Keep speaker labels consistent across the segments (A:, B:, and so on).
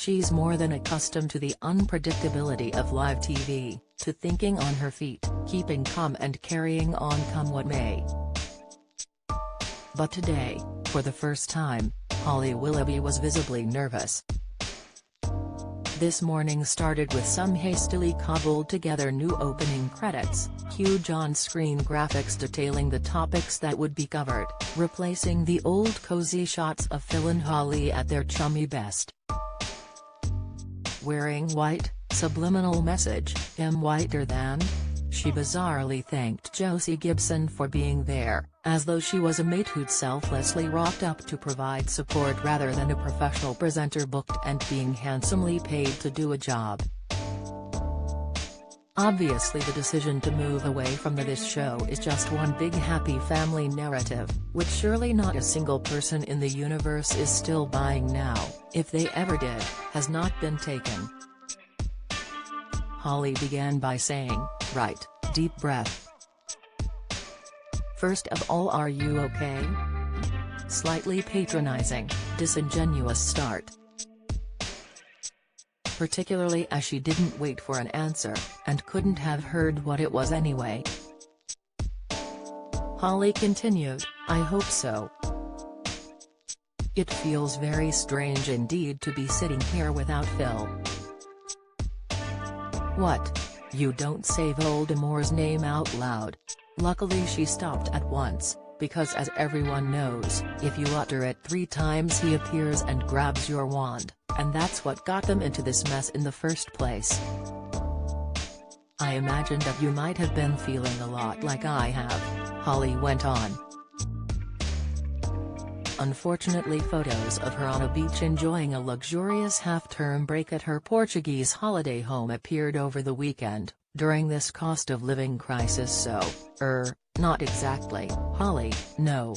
A: she's more than accustomed to the unpredictability of live TV, to thinking on her feet, keeping calm and carrying on come what may. But today, for the first time, Holly Willoughby was visibly nervous. This morning started with some hastily cobbled together new opening credits, huge on-screen graphics detailing the topics that would be covered, replacing the old cozy shots of Phil and Holly at their chummy best. Wearing white, subliminal message, am whiter than? She bizarrely thanked Josie Gibson for being there, as though she was a mate who'd selflessly rocked up to provide support rather than a professional presenter booked and being handsomely paid to do a job. Obviously the decision to move away from This Show is just one big happy family narrative, which surely not a single person in the universe is still buying now, if they ever did, has not been taken. Holly began by saying, "Right, deep breath. First of all, are you okay?" Slightly patronizing, disingenuous start. Particularly as she didn't wait for an answer, and couldn't have heard what it was anyway. Holly continued, "I hope so. It feels very strange indeed to be sitting here without Phil." "What? You don't say Voldemort's name out loud." Luckily she stopped at once, because as everyone knows, if you utter it 3 times he appears and grabs your wand, and that's what got them into this mess in the first place. "I imagine that you might have been feeling a lot like I have," Holly went on. Unfortunately, photos of her on a beach enjoying a luxurious half-term break at her Portuguese holiday home appeared over the weekend, during this cost of living crisis, so, not exactly, Holly, no.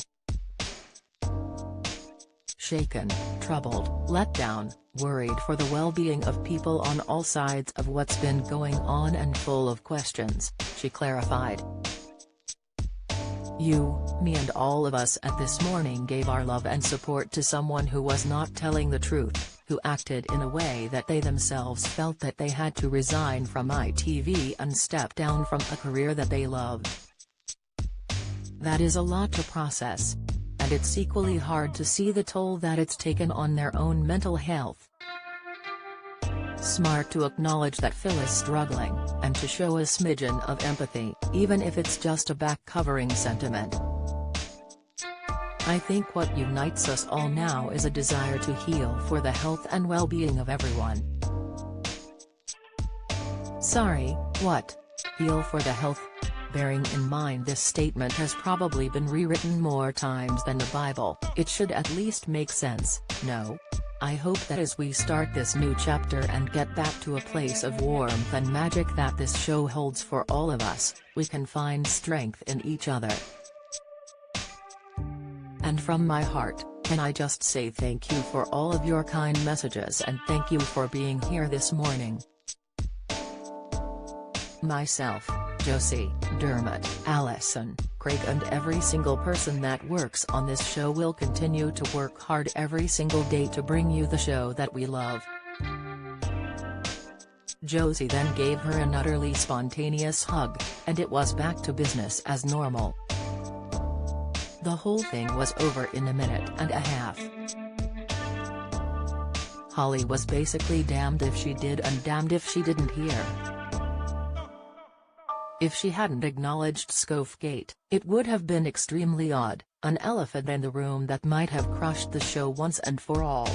A: Shaken, troubled, let down, worried for the well-being of people on all sides of what's been going on and full of questions, she clarified. "You, me and all of us at This Morning gave our love and support to someone who was not telling the truth, who acted in a way that they themselves felt that they had to resign from ITV and step down from a career that they loved. That is a lot to process. And it's equally hard to see the toll that it's taken on their own mental health. Smart to acknowledge that Phil is struggling, and to show a smidgen of empathy, even if it's just a back-covering sentiment. I think what unites us all now is a desire to heal for the health and well-being of everyone." Sorry, what? Heal for the health? Bearing in mind this statement has probably been rewritten more times than the Bible, it should at least make sense, no? I hope that as we start this new chapter and get back to a place of warmth and magic that this show holds for all of us, we can find strength in each other. And from my heart, can I just say thank you for all of your kind messages and thank you for being here this morning. Myself, Josie, Dermot, Allison, Craig and every single person that works on this show will continue to work hard every single day to bring you the show that we love. Josie then gave her an utterly spontaneous hug, and it was back to business as normal. The whole thing was over in a minute and a half. Holly was basically damned if she did and damned if she didn't hear. If she hadn't acknowledged Scofgate, it would have been extremely odd, an elephant in the room that might have crushed the show once and for all.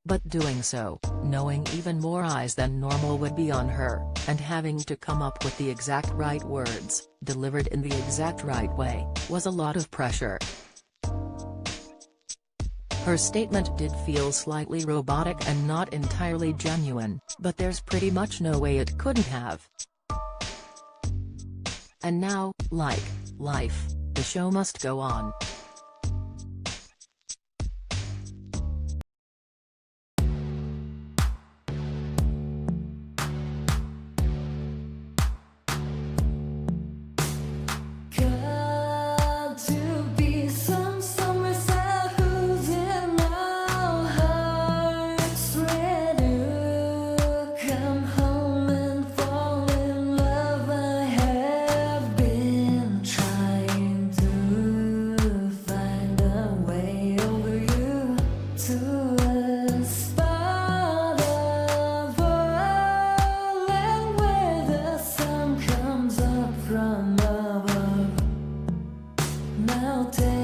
A: But doing so, knowing even more eyes than normal would be on her, and having to come up with the exact right words, delivered in the exact right way, was a lot of pressure. Her statement did feel slightly robotic and not entirely genuine, but there's pretty much no way it couldn't have. And now, like life, the show must go on.
B: mountain.